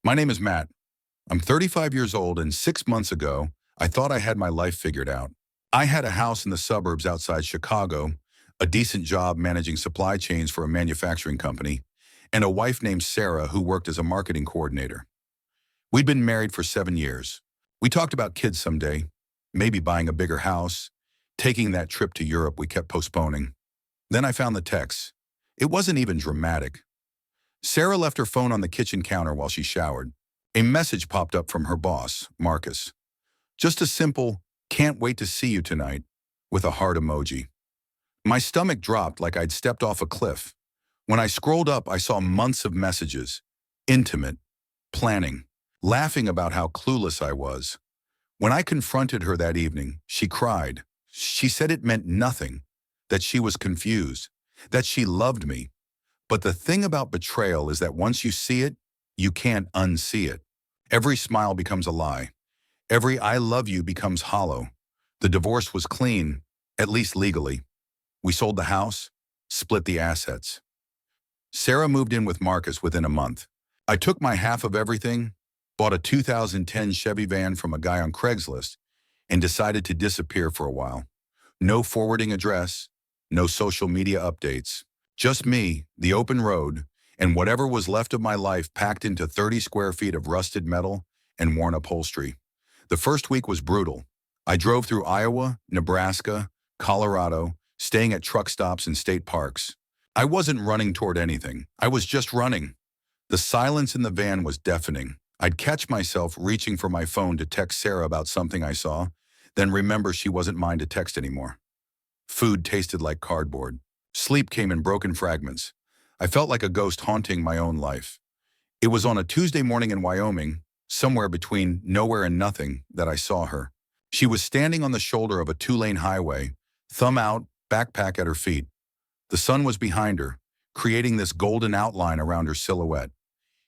My name is Matt. I'm 35 years old, and 6 months ago, I thought I had my life figured out. I had a house in the suburbs outside Chicago, a decent job managing supply chains for a manufacturing company, and a wife named Sarah who worked as a marketing coordinator. We'd been married for 7 years. We talked about kids someday, maybe buying a bigger house, taking that trip to Europe we kept postponing. Then I found the text. It wasn't even dramatic. Sarah left her phone on the kitchen counter while she showered. A message popped up from her boss, Marcus. Just a simple, "Can't wait to see you tonight," with a heart emoji. My stomach dropped like I'd stepped off a cliff. When I scrolled up, I saw months of messages. Intimate, planning, laughing about how clueless I was. When I confronted her that evening, she cried. She said it meant nothing, that she was confused, that she loved me. But the thing about betrayal is that once you see it, you can't unsee it. Every smile becomes a lie. Every "I love you" becomes hollow. The divorce was clean, at least legally. We sold the house, split the assets. Sarah moved in with Marcus within a month. I took my half of everything, bought a 2010 Chevy van from a guy on Craigslist, and decided to disappear for a while. No forwarding address, no social media updates. Just me, the open road, and whatever was left of my life packed into 30 square feet of rusted metal and worn upholstery. The first week was brutal. I drove through Iowa, Nebraska, Colorado, staying at truck stops and state parks. I wasn't running toward anything. I was just running. The silence in the van was deafening. I'd catch myself reaching for my phone to text Sarah about something I saw, then remember she wasn't mine to text anymore. Food tasted like cardboard. Sleep came in broken fragments. I felt like a ghost haunting my own life. It was on a Tuesday morning in Wyoming, somewhere between nowhere and nothing, that I saw her. She was standing on the shoulder of a 2-lane highway, thumb out, backpack at her feet. The sun was behind her, creating this golden outline around her silhouette.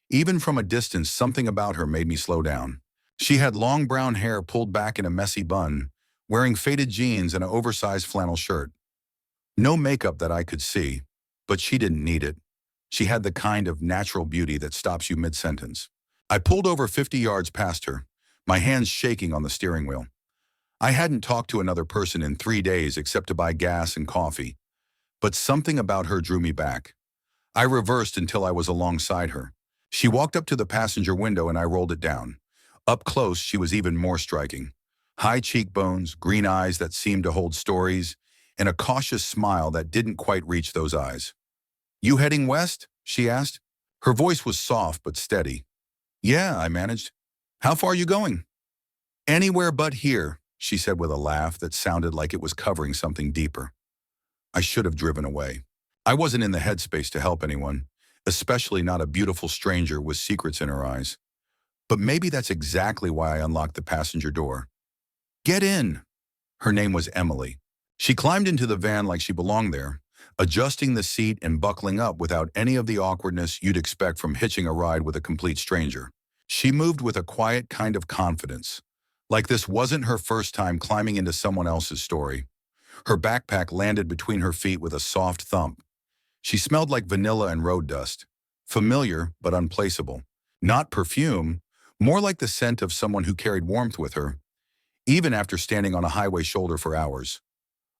Even from a distance, something about her made me slow down. She had long brown hair pulled back in a messy bun, wearing faded jeans and an oversized flannel shirt. No makeup that I could see, but she didn't need it. She had the kind of natural beauty that stops you mid-sentence. I pulled over 50 yards past her, my hands shaking on the steering wheel. I hadn't talked to another person in 3 days except to buy gas and coffee, but something about her drew me back. I reversed until I was alongside her. She walked up to the passenger window and I rolled it down. Up close, she was even more striking. High cheekbones, green eyes that seemed to hold stories, and a cautious smile that didn't quite reach those eyes. "You heading west?" she asked. Her voice was soft but steady. "Yeah," I managed. "How far are you going?" "Anywhere but here," she said with a laugh that sounded like it was covering something deeper. I should have driven away. I wasn't in the headspace to help anyone, especially not a beautiful stranger with secrets in her eyes. But maybe that's exactly why I unlocked the passenger door. "Get in." Her name was Emily. She climbed into the van like she belonged there, adjusting the seat and buckling up without any of the awkwardness you'd expect from hitching a ride with a complete stranger. She moved with a quiet kind of confidence, like this wasn't her first time climbing into someone else's story. Her backpack landed between her feet with a soft thump. She smelled like vanilla and road dust, familiar but unplaceable. Not perfume, more like the scent of someone who carried warmth with her, even after standing on a highway shoulder for hours.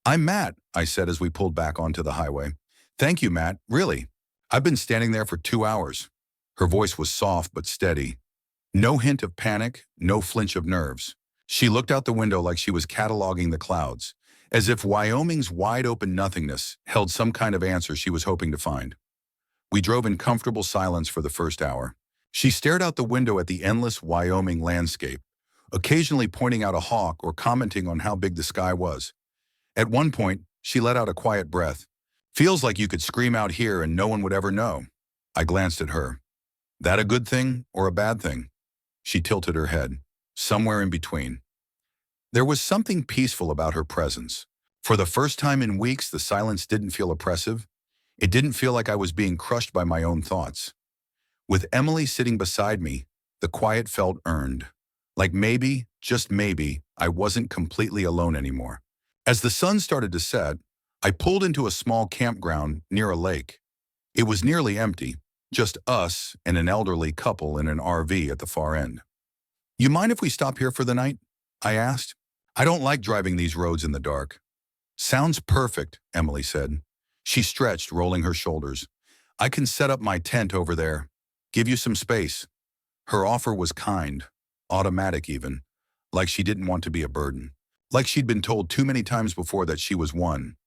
"I'm Matt," I said as we pulled back onto the highway. "Thank you, Matt, really. I've been standing there for 2 hours. Her voice was soft but steady. No hint of panic, no flinch of nerves. She looked out the window like she was cataloging the clouds, as if Wyoming's wide-open nothingness held some kind of answer she was hoping to find. We drove in comfortable silence for the first hour. She stared out the window at the endless Wyoming landscape, occasionally pointing out a hawk or commenting on how big the sky was. At one point, she let out a quiet breath. "Feels like you could scream out here and no one would ever know." I glanced at her. That a good thing or a bad thing? She tilted her head. Somewhere in between. There was something peaceful about her presence. For the first time in weeks, the silence didn't feel oppressive. It didn't feel like I was being crushed by my own thoughts. With Emily sitting beside me, the quiet felt earned. Like maybe, just maybe, I wasn't completely alone anymore. As the sun started to set, I pulled into a small campground near a lake. It was nearly empty. Just us and an elderly couple in an RV at the far end. You mind if we stop here for the night? I asked. I don't like driving these roads in the dark. Sounds perfect, Emily said. She stretched, rolling her shoulders. I can set up my tent over there. Give you some space. Her offer was kind, automatic even, like she didn't want to be a burden. Like she'd been told too many times before that she was one.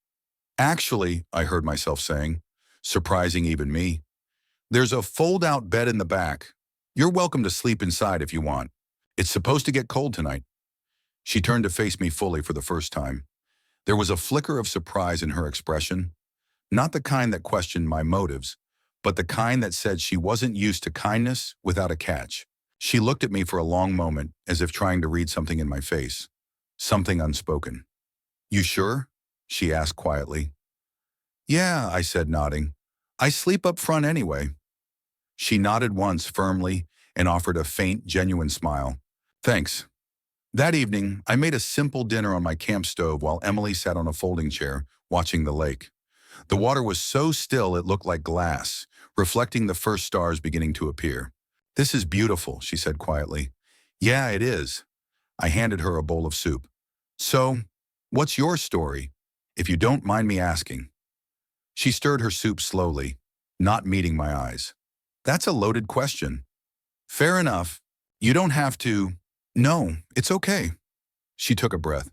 Actually, I heard myself saying, surprising even me, there's a fold-out bed in the back. You're welcome to sleep inside if you want. It's supposed to get cold tonight. She turned to face me fully for the first time. There was a flicker of surprise in her expression, not the kind that questioned my motives, but the kind that said she wasn't used to kindness without a catch. She looked at me for a long moment, as if trying to read something in my face, something unspoken. You sure? She asked quietly. Yeah, I said, nodding. I sleep up front anyway. She nodded once firmly and offered a faint, genuine smile. Thanks. That evening, I made a simple dinner on my camp stove while Emily sat on a folding chair, watching the lake. The water was so still it looked like glass, reflecting the first stars beginning to appear. This is beautiful, she said quietly. Yeah, it is. I handed her a bowl of soup. So, what's your story, if you don't mind me asking? She stirred her soup slowly, not meeting my eyes. That's a loaded question. Fair enough. You don't have to. No, it's okay. She took a breath.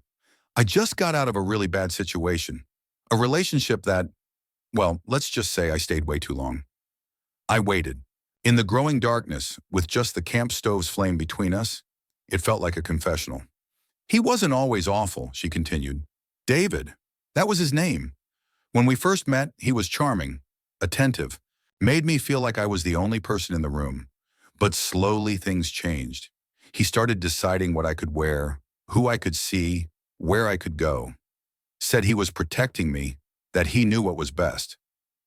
I just got out of a really bad situation. A relationship that, well, let's just say I stayed way too long. I waited. In the growing darkness, with just the camp stove's flame between us, it felt like a confessional. He wasn't always awful, she continued. David, that was his name. When we first met, he was charming, attentive, made me feel like I was the only person in the room. But slowly things changed. He started deciding what I could wear, who I could see, where I could go. Said he was protecting me, that he knew what was best.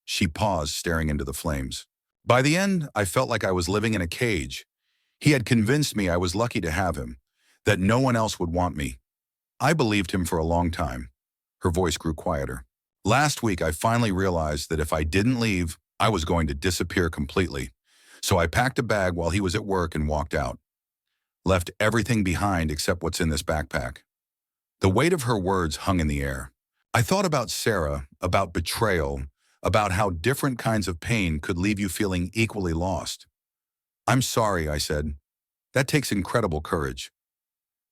She paused, staring into the flames. By the end, I felt like I was living in a cage. He had convinced me I was lucky to have him, that no one else would want me. I believed him for a long time. Her voice grew quieter. Last week, I finally realized that if I didn't leave, I was going to disappear completely. So I packed a bag while he was at work and walked out. Left everything behind except what's in this backpack. The weight of her words hung in the air. I thought about Sarah, about betrayal, about how different kinds of pain could leave you feeling equally lost. I'm sorry, I said. That takes incredible courage.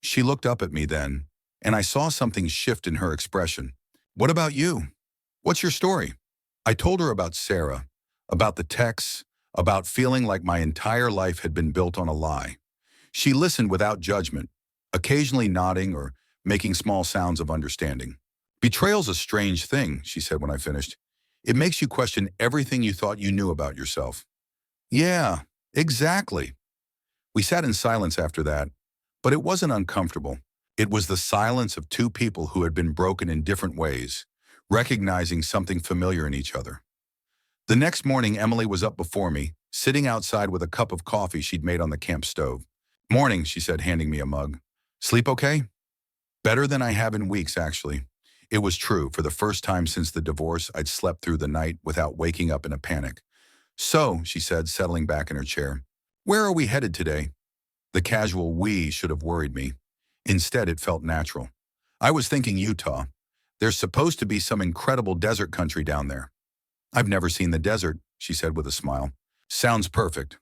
She looked up at me then, and I saw something shift in her expression. What about you? What's your story? I told her about Sarah, about the texts, about feeling like my entire life had been built on a lie. She listened without judgment, occasionally nodding or making small sounds of understanding. Betrayal's a strange thing, she said when I finished. It makes you question everything you thought you knew about yourself. Yeah, exactly. We sat in silence after that, but it wasn't uncomfortable. It was the silence of two people who had been broken in different ways, recognizing something familiar in each other. The next morning, Emily was up before me, sitting outside with a cup of coffee she'd made on the camp stove. Morning, she said, handing me a mug. Sleep okay? Better than I have in weeks, actually. It was true. For the first time since the divorce, I'd slept through the night without waking up in a panic. So, she said, settling back in her chair, where are we headed today? The casual we should have worried me. Instead, it felt natural. I was thinking Utah. There's supposed to be some incredible desert country down there. I've never seen the desert, she said with a smile. Sounds perfect.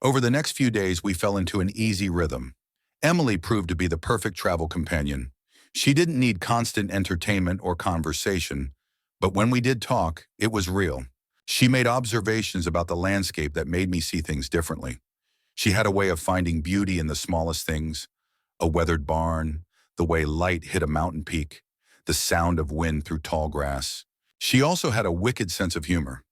Over the next few days, we fell into an easy rhythm. Emily proved to be the perfect travel companion. She didn't need constant entertainment or conversation, but when we did talk, it was real. She made observations about the landscape that made me see things differently. She had a way of finding beauty in the smallest things, a weathered barn, the way light hit a mountain peak, the sound of wind through tall grass. She also had a wicked sense of humor.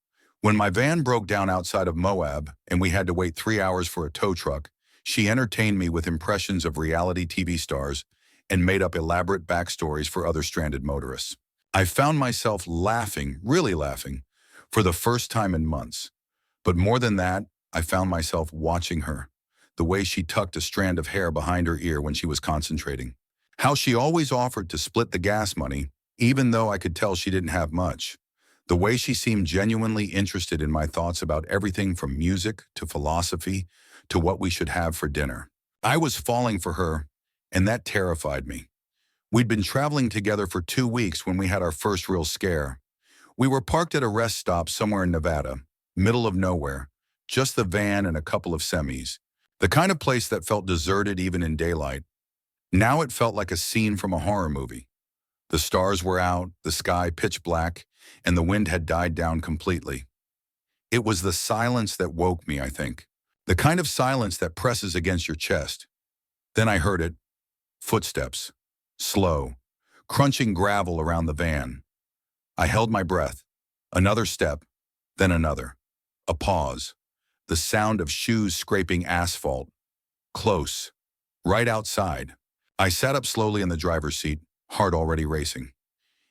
When my van broke down outside of Moab and we had to wait 3 hours for a tow truck, she entertained me with impressions of reality TV stars and made up elaborate backstories for other stranded motorists. I found myself laughing, really laughing, for the first time in months. But more than that, I found myself watching her, the way she tucked a strand of hair behind her ear when she was concentrating. How she always offered to split the gas money, even though I could tell she didn't have much. The way she seemed genuinely interested in my thoughts about everything from music to philosophy to what we should have for dinner. I was falling for her, and that terrified me. We'd been traveling together for 2 weeks when we had our first real scare. We were parked at a rest stop somewhere in Nevada, middle of nowhere, just the van and a couple of semis. The kind of place that felt deserted even in daylight. Now it felt like a scene from a horror movie. The stars were out, the sky pitch black, and the wind had died down completely. It was the silence that woke me, I think. The kind of silence that presses against your chest. Then I heard it. Footsteps. Slow. Crunching gravel around the van. I held my breath. Another step. Then another. A pause. The sound of shoes scraping asphalt. Close. Right outside. I sat up slowly in the driver's seat, heart already racing.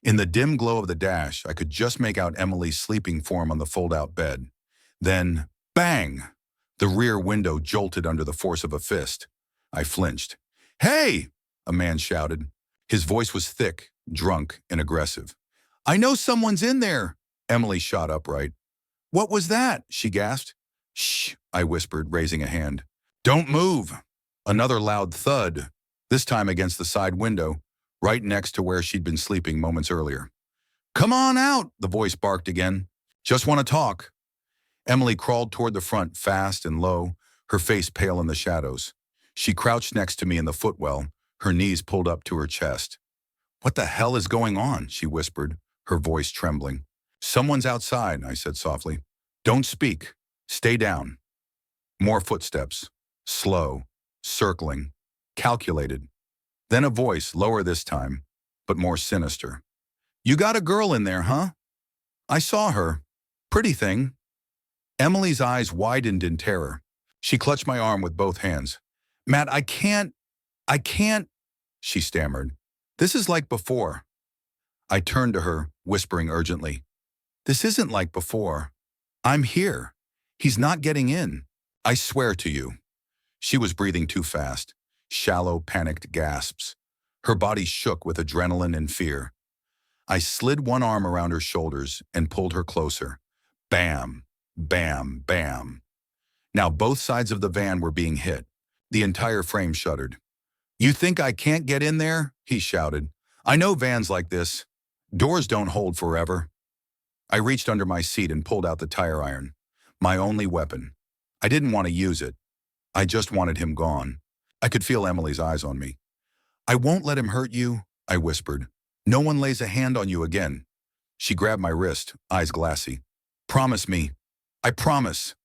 In the dim glow of the dash, I could just make out Emily's sleeping form on the fold-out bed. Then, bang! The rear window jolted under the force of a fist. I flinched. "Hey!" a man shouted. His voice was thick, drunk, and aggressive. "I know someone's in there!" Emily shot upright. "What was that?" she gasped. "Shh," I whispered, raising a hand. "Don't move!" Another loud thud, this time against the side window, right next to where she'd been sleeping moments earlier. "Come on out," the voice barked again. "Just want to talk." Emily crawled toward the front, fast and low, her face pale in the shadows. She crouched next to me in the footwell, her knees pulled up to her chest. "What the hell is going on?" she whispered, her voice trembling. "Someone's outside," I said softly. "Don't speak. Stay down." More footsteps. Slow. Circling. Calculated. Then a voice, lower this time, but more sinister. "You got a girl in there, huh?" "I saw her. Pretty thing." Emily's eyes widened in terror. She clutched my arm with both hands. "Matt, I can't, she stammered. "This is like before." I turned to her, whispering urgently. "This isn't like before. I'm here. He's not getting in. I swear to you." She was breathing too fast, shallow, panicked gasps. Her body shook with adrenaline and fear. I slid one arm around her shoulders and pulled her closer. Bam, bam, bam. Now both sides of the van were being hit. The entire frame shuddered. "You think I can't get in there?" he shouted. "I know vans like this. Doors don't hold forever." I reached under my seat and pulled out the tire iron, my only weapon. I didn't want to use it. I just wanted him gone. I could feel Emily's eyes on me. "I won't let him hurt you," I whispered. "No one lays a hand on you again." She grabbed my wrist, eyes glassy. "Promise me." "I promise."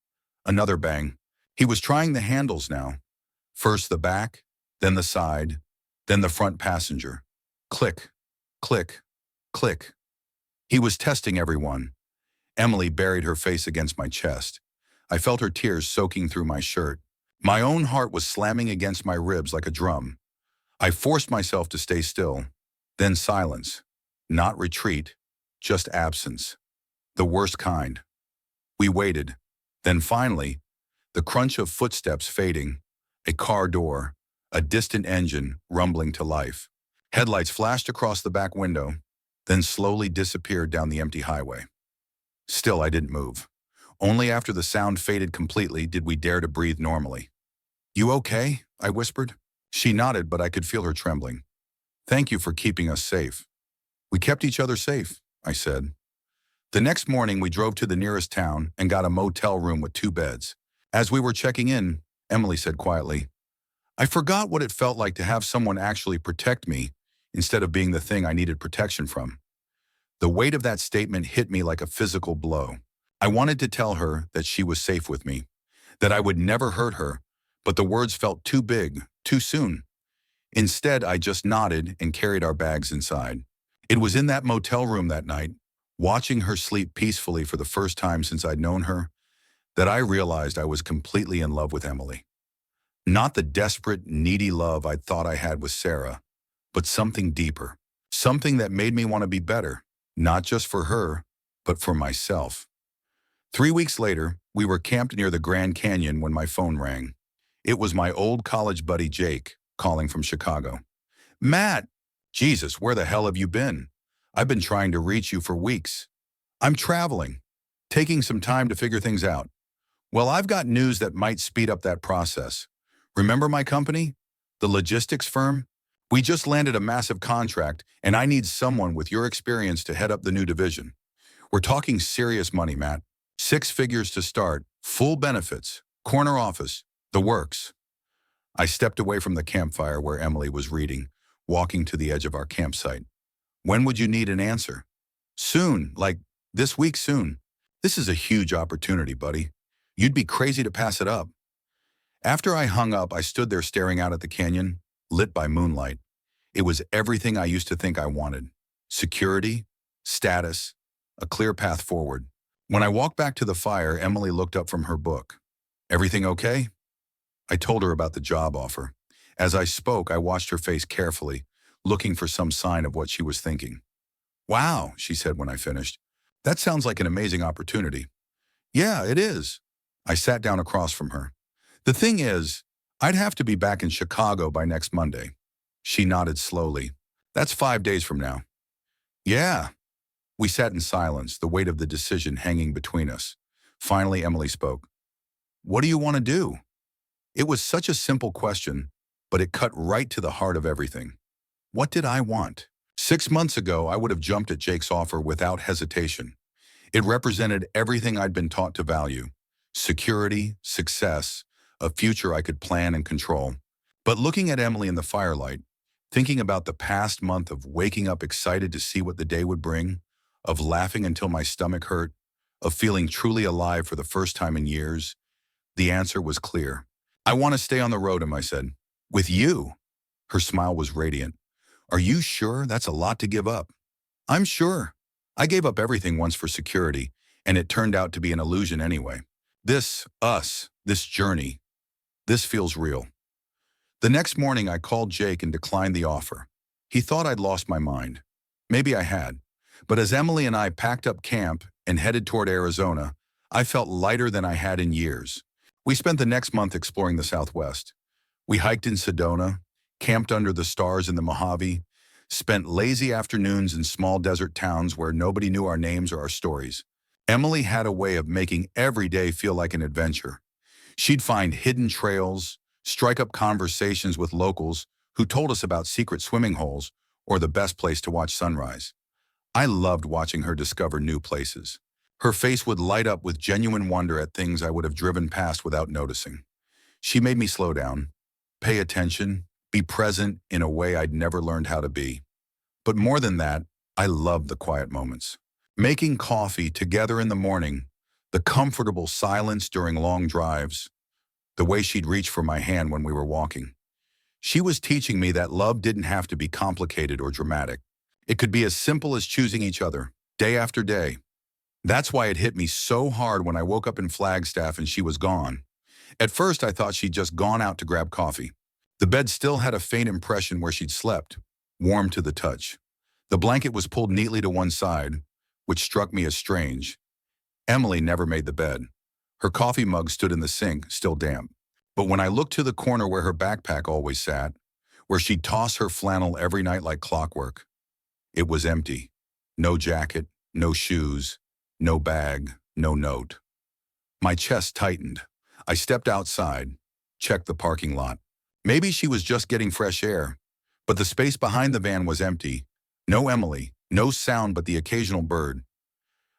Another bang. He was trying the handles now. First the back, then the side, then the front passenger. Click, click, click. He was testing everyone. Emily buried her face against my chest. I felt her tears soaking through my shirt. My own heart was slamming against my ribs like a drum. I forced myself to stay still. Then silence. Not retreat, just absence. The worst kind. We waited. Then finally, the crunch of footsteps fading, a car door, a distant engine rumbling to life. Headlights flashed across the back window, then slowly disappeared down the empty highway. Still, I didn't move. Only after the sound faded completely did we dare to breathe normally. "You okay?" I whispered. She nodded, but I could feel her trembling. "Thank you for keeping us safe." "We kept each other safe," I said. The next morning, we drove to the nearest town and got a motel room with 2 beds. As we were checking in, Emily said quietly, "I forgot what it felt like to have someone actually protect me instead of being the thing I needed protection from." The weight of that statement hit me like a physical blow. I wanted to tell her that she was safe with me, that I would never hurt her, but the words felt too big, too soon. Instead, I just nodded and carried our bags inside. It was in that motel room that night, watching her sleep peacefully for the first time since I'd known her, that I realized I was completely in love with Emily. Not the desperate, needy love I'd thought I had with Sarah, but something deeper, something that made me want to be better, not just for her, but for myself. 3 weeks later, we were camped near the Grand Canyon when my phone rang. It was my old college buddy Jake, calling from Chicago. "Matt!" "Jesus, where the hell have you been? I've been trying to reach you for weeks." I'm traveling, taking some time to figure things out. Well, I've got news that might speed up that process. Remember my company? The logistics firm? We just landed a massive contract, and I need someone with your experience to head up the new division. We're talking serious money, Matt. 6 figures to start, full benefits, corner office, the works. I stepped away from the campfire where Emily was reading, walking to the edge of our campsite. When would you need an answer? Soon, like this week soon. This is a huge opportunity, buddy. You'd be crazy to pass it up. After I hung up, I stood there staring out at the canyon, lit by moonlight. It was everything I used to think I wanted. Security, status, a clear path forward. When I walked back to the fire, Emily looked up from her book. Everything okay? I told her about the job offer. As I spoke, I watched her face carefully, looking for some sign of what she was thinking. Wow, she said when I finished. That sounds like an amazing opportunity. Yeah, it is. I sat down across from her. The thing is, I'd have to be back in Chicago by next Monday. She nodded slowly. That's 5 days from now. Yeah. We sat in silence, the weight of the decision hanging between us. Finally, Emily spoke. What do you want to do? It was such a simple question, but it cut right to the heart of everything. What did I want? 6 months ago, I would have jumped at Jake's offer without hesitation. It represented everything I'd been taught to value. Security, success, a future I could plan and control. But looking at Emily in the firelight, thinking about the past month of waking up excited to see what the day would bring, of laughing until my stomach hurt, of feeling truly alive for the first time in years, the answer was clear. I want to stay on the road, I said. With you? Her smile was radiant. Are you sure that's a lot to give up? I'm sure. I gave up everything once for security, and it turned out to be an illusion anyway. This journey, this feels real. The next morning, I called Jake and declined the offer. He thought I'd lost my mind. Maybe I had. But as Emily and I packed up camp and headed toward Arizona, I felt lighter than I had in years. We spent the next month exploring the Southwest. We hiked in Sedona, camped under the stars in the Mojave, spent lazy afternoons in small desert towns where nobody knew our names or our stories. Emily had a way of making every day feel like an adventure. She'd find hidden trails, strike up conversations with locals who told us about secret swimming holes or the best place to watch sunrise. I loved watching her discover new places. Her face would light up with genuine wonder at things I would have driven past without noticing. She made me slow down, pay attention, be present in a way I'd never learned how to be. But more than that, I loved the quiet moments. Making coffee together in the morning, the comfortable silence during long drives, the way she'd reach for my hand when we were walking. She was teaching me that love didn't have to be complicated or dramatic. It could be as simple as choosing each other, day after day. That's why it hit me so hard when I woke up in Flagstaff and she was gone. At first, I thought she'd just gone out to grab coffee. The bed still had a faint impression where she'd slept, warm to the touch. The blanket was pulled neatly to one side, which struck me as strange. Emily never made the bed. Her coffee mug stood in the sink, still damp. But when I looked to the corner where her backpack always sat, where she'd toss her flannel every night like clockwork, it was empty. No jacket, no shoes, no bag, no note. My chest tightened. I stepped outside, checked the parking lot. Maybe she was just getting fresh air, but the space behind the van was empty. No Emily, no sound but the occasional bird.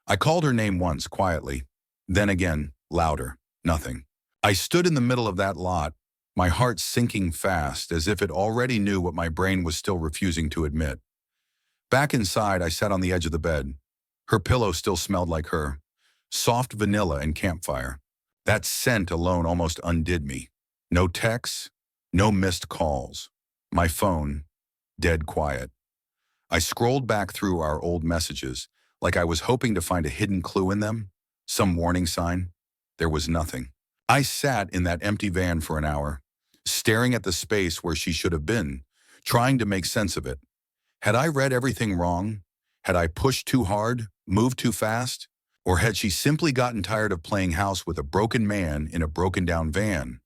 I called her name once, quietly. Then again, louder. Nothing. I stood in the middle of that lot, my heart sinking fast, as if it already knew what my brain was still refusing to admit. Back inside, I sat on the edge of the bed. Her pillow still smelled like her. Soft vanilla and campfire. That scent alone almost undid me. No texts, no missed calls. My phone, dead quiet. I scrolled back through our old messages, like I was hoping to find a hidden clue in them, some warning sign. There was nothing. I sat in that empty van for an hour, staring at the space where she should have been, trying to make sense of it. Had I read everything wrong? Had I pushed too hard, moved too fast? Or had she simply gotten tired of playing house with a broken man in a broken-down van?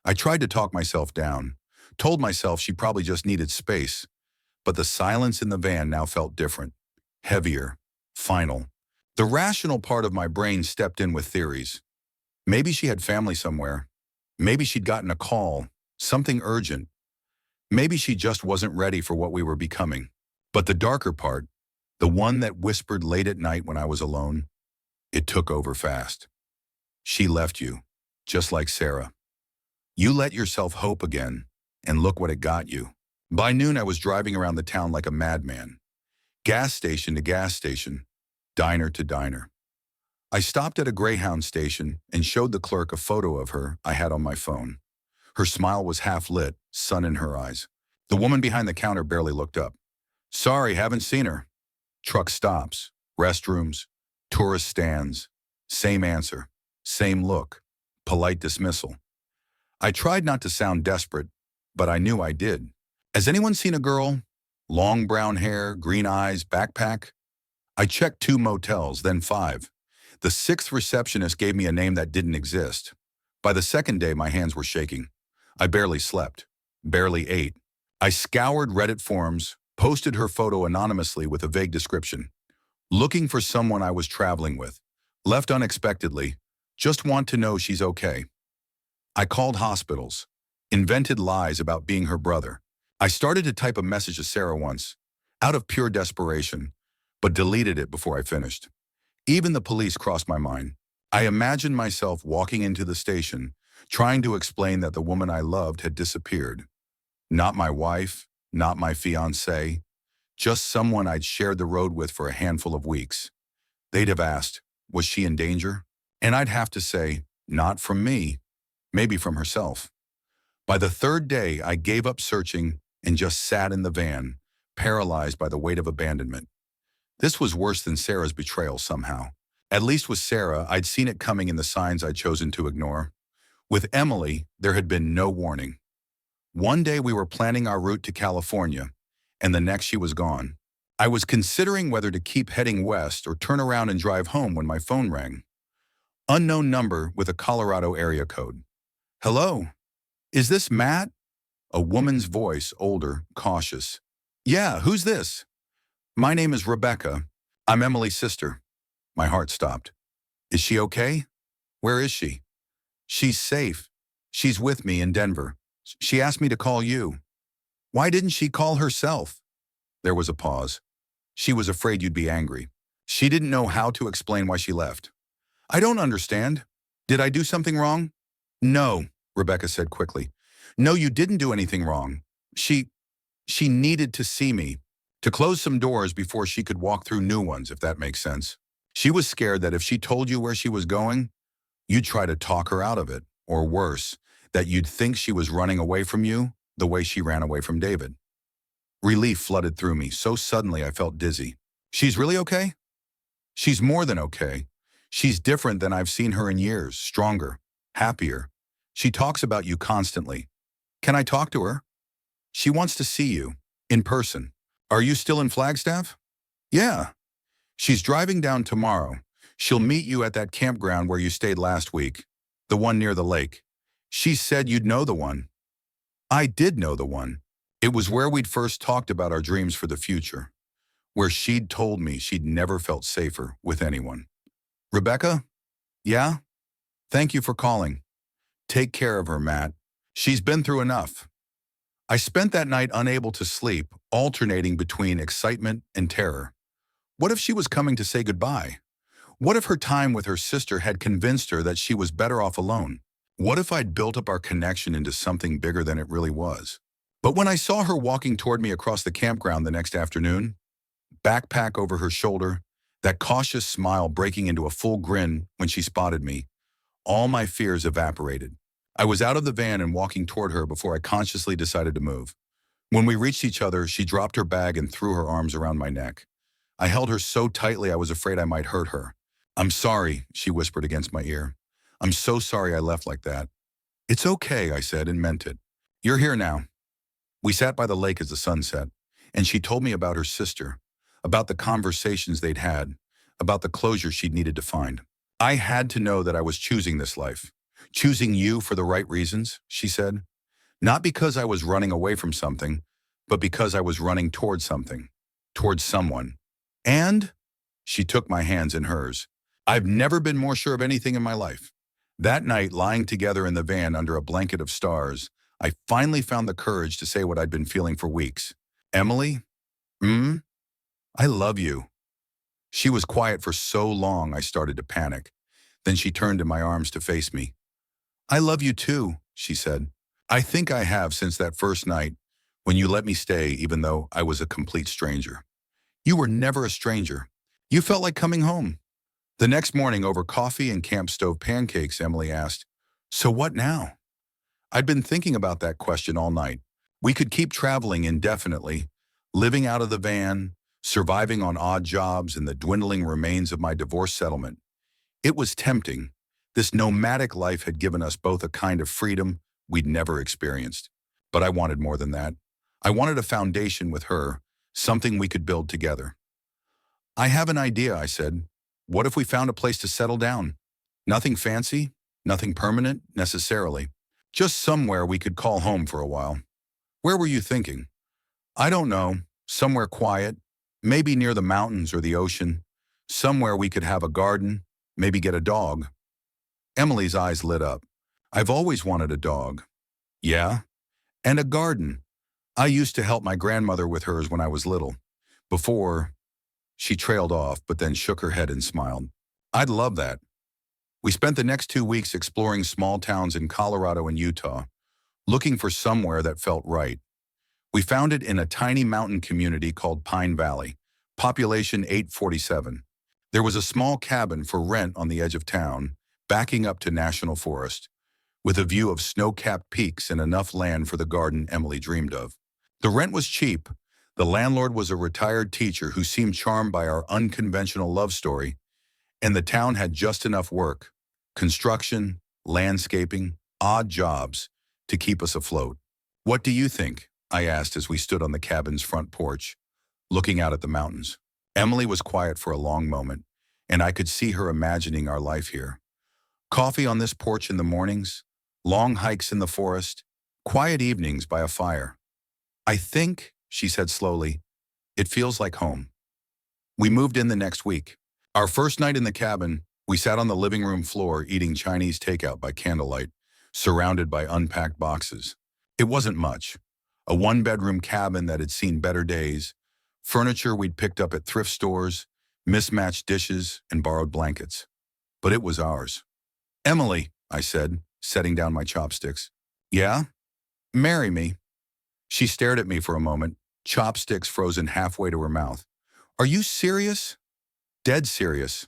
I tried to talk myself down, told myself she probably just needed space, but the silence in the van now felt different, heavier, final. The rational part of my brain stepped in with theories. Maybe she had family somewhere. Maybe she'd gotten a call, something urgent. Maybe she just wasn't ready for what we were becoming. But the darker part, the one that whispered late at night when I was alone, it took over fast. She left you, just like Sarah. You let yourself hope again, and look what it got you. By noon, I was driving around the town like a madman. Gas station to gas station, diner to diner. I stopped at a Greyhound station and showed the clerk a photo of her I had on my phone. Her smile was half lit, sun in her eyes. The woman behind the counter barely looked up. Sorry, haven't seen her. Truck stops, restrooms, tourist stands. Same answer, same look, polite dismissal. I tried not to sound desperate, but I knew I did. Has anyone seen a girl? Long brown hair, green eyes, backpack? I checked 2 motels, then 5. The 6th receptionist gave me a name that didn't exist. By the 2nd day, my hands were shaking. I barely slept, barely ate. I scoured Reddit forums, posted her photo anonymously with a vague description. Looking for someone I was traveling with. Left unexpectedly. Just want to know she's okay. I called hospitals. Invented lies about being her brother. I started to type a message to Sarah once, out of pure desperation, but deleted it before I finished. Even the police crossed my mind. I imagined myself walking into the station, trying to explain that the woman I loved had disappeared. Not my wife, not my fiancée, just someone I'd shared the road with for a handful of weeks. They'd have asked, was she in danger? And I'd have to say, not from me, maybe from herself. By the 3rd day, I gave up searching and just sat in the van, paralyzed by the weight of abandonment. This was worse than Sarah's betrayal somehow. At least with Sarah, I'd seen it coming in the signs I'd chosen to ignore. With Emily, there had been no warning. One day we were planning our route to California, and the next she was gone. I was considering whether to keep heading west or turn around and drive home when my phone rang. Unknown number with a Colorado area code. Hello? Is this Matt? A woman's voice, older, cautious. Yeah, who's this? My name is Rebecca. I'm Emily's sister. My heart stopped. Is she okay? Where is she? She's safe. She's with me in Denver. She asked me to call you. Why didn't she call herself? There was a pause. She was afraid you'd be angry. She didn't know how to explain why she left. I don't understand. Did I do something wrong? No, Rebecca said quickly. No, you didn't do anything wrong. She needed to see me, to close some doors before she could walk through new ones, if that makes sense. She was scared that if she told you where she was going, you'd try to talk her out of it, or worse, that you'd think she was running away from you the way she ran away from David. Relief flooded through me so suddenly I felt dizzy. She's really okay? She's more than okay. She's different than I've seen her in years, stronger, happier. She talks about you constantly. Can I talk to her? She wants to see you, in person. Are you still in Flagstaff? Yeah. She's driving down tomorrow. She'll meet you at that campground where you stayed last week, the one near the lake. She said you'd know the one. I did know the one. It was where we'd first talked about our dreams for the future, where she'd told me she'd never felt safer with anyone. Rebecca? Yeah? Thank you for calling. Take care of her, Matt. She's been through enough. I spent that night unable to sleep, alternating between excitement and terror. What if she was coming to say goodbye? What if her time with her sister had convinced her that she was better off alone? What if I'd built up our connection into something bigger than it really was? But when I saw her walking toward me across the campground the next afternoon, backpack over her shoulder, that cautious smile breaking into a full grin when she spotted me, all my fears evaporated. I was out of the van and walking toward her before I consciously decided to move. When we reached each other, she dropped her bag and threw her arms around my neck. I held her so tightly I was afraid I might hurt her. I'm sorry, she whispered against my ear. I'm so sorry I left like that. It's okay, I said and meant it. You're here now. We sat by the lake as the sun set, and she told me about her sister, about the conversations they'd had, about the closure she'd needed to find. I had to know that I was choosing this life. Choosing you for the right reasons, she said. Not because I was running away from something, but because I was running towards something, towards someone. And She took my hands in hers. I've never been more sure of anything in my life. That night, lying together in the van under a blanket of stars, I finally found the courage to say what I'd been feeling for weeks. Emily, I love you. She was quiet for so long I started to panic. Then she turned in my arms to face me. I love you too, she said. I think I have since that first night when you let me stay even though I was a complete stranger. You were never a stranger. You felt like coming home. The next morning over coffee and camp stove pancakes, Emily asked, "So what now?" I'd been thinking about that question all night. We could keep traveling indefinitely, living out of the van, surviving on odd jobs and the dwindling remains of my divorce settlement. It was tempting. This nomadic life had given us both a kind of freedom we'd never experienced. But I wanted more than that. I wanted a foundation with her, something we could build together. I have an idea, I said. What if we found a place to settle down? Nothing fancy, nothing permanent, necessarily. Just somewhere we could call home for a while. Where were you thinking? I don't know. Somewhere quiet, maybe near the mountains or the ocean. Somewhere we could have a garden, maybe get a dog. Emily's eyes lit up. I've always wanted a dog. Yeah? And a garden. I used to help my grandmother with hers when I was little. Before, she trailed off, but then shook her head and smiled. I'd love that. We spent the next 2 weeks exploring small towns in Colorado and Utah, looking for somewhere that felt right. We found it in a tiny mountain community called Pine Valley, population 847. There was a small cabin for rent on the edge of town, backing up to National Forest, with a view of snow-capped peaks and enough land for the garden Emily dreamed of. The rent was cheap. The landlord was a retired teacher who seemed charmed by our unconventional love story, and the town had just enough work, construction, landscaping, odd jobs, to keep us afloat. What do you think? I asked as we stood on the cabin's front porch, looking out at the mountains. Emily was quiet for a long moment, and I could see her imagining our life here. Coffee on this porch in the mornings, long hikes in the forest, quiet evenings by a fire. I think, she said slowly, it feels like home. We moved in the next week. Our first night in the cabin, we sat on the living room floor eating Chinese takeout by candlelight, surrounded by unpacked boxes. It wasn't much. A one-bedroom cabin that had seen better days, furniture we'd picked up at thrift stores, mismatched dishes, and borrowed blankets. But it was ours. Emily, I said, setting down my chopsticks. Yeah? Marry me. She stared at me for a moment, chopsticks frozen halfway to her mouth. Are you serious? Dead serious.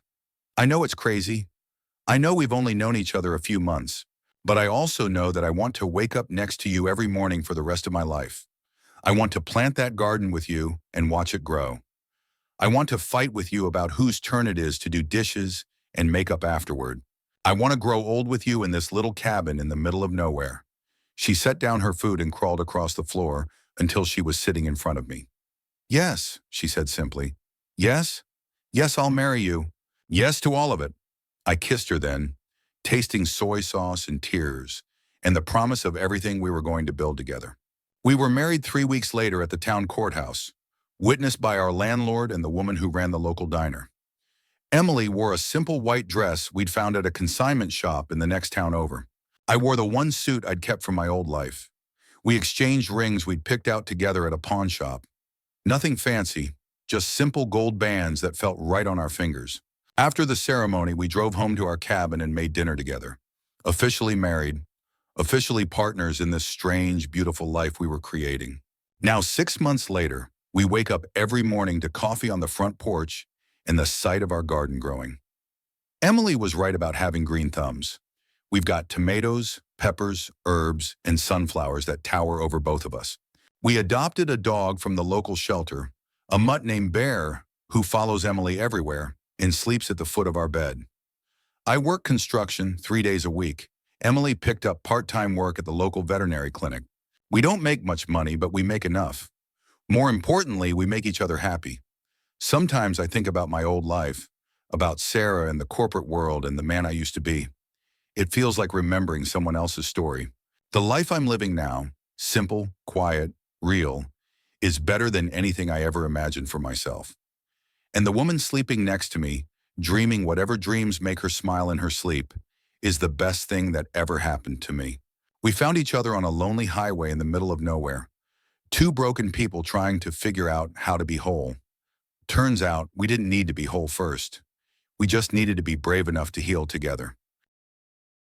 I know it's crazy. I know we've only known each other a few months, but I also know that I want to wake up next to you every morning for the rest of my life. I want to plant that garden with you and watch it grow. I want to fight with you about whose turn it is to do dishes and make up afterward. I want to grow old with you in this little cabin in the middle of nowhere. She set down her food and crawled across the floor until she was sitting in front of me. Yes, she said simply. Yes? Yes, I'll marry you. Yes to all of it. I kissed her then, tasting soy sauce and tears, and the promise of everything we were going to build together. We were married 3 weeks later at the town courthouse, witnessed by our landlord and the woman who ran the local diner. Emily wore a simple white dress we'd found at a consignment shop in the next town over. I wore the one suit I'd kept from my old life. We exchanged rings we'd picked out together at a pawn shop. Nothing fancy, just simple gold bands that felt right on our fingers. After the ceremony, we drove home to our cabin and made dinner together. Officially married, officially partners in this strange, beautiful life we were creating. Now, 6 months later, we wake up every morning to coffee on the front porch and the sight of our garden growing. Emily was right about having green thumbs. We've got tomatoes, peppers, herbs, and sunflowers that tower over both of us. We adopted a dog from the local shelter, a mutt named Bear, who follows Emily everywhere and sleeps at the foot of our bed. I work construction 3 days a week. Emily picked up part-time work at the local veterinary clinic. We don't make much money, but we make enough. More importantly, we make each other happy. Sometimes I think about my old life, about Sarah and the corporate world and the man I used to be. It feels like remembering someone else's story. The life I'm living now, simple, quiet, real, is better than anything I ever imagined for myself. And the woman sleeping next to me, dreaming whatever dreams make her smile in her sleep, is the best thing that ever happened to me. We found each other on a lonely highway in the middle of nowhere. Two broken people trying to figure out how to be whole. Turns out we didn't need to be whole first. We just needed to be brave enough to heal together.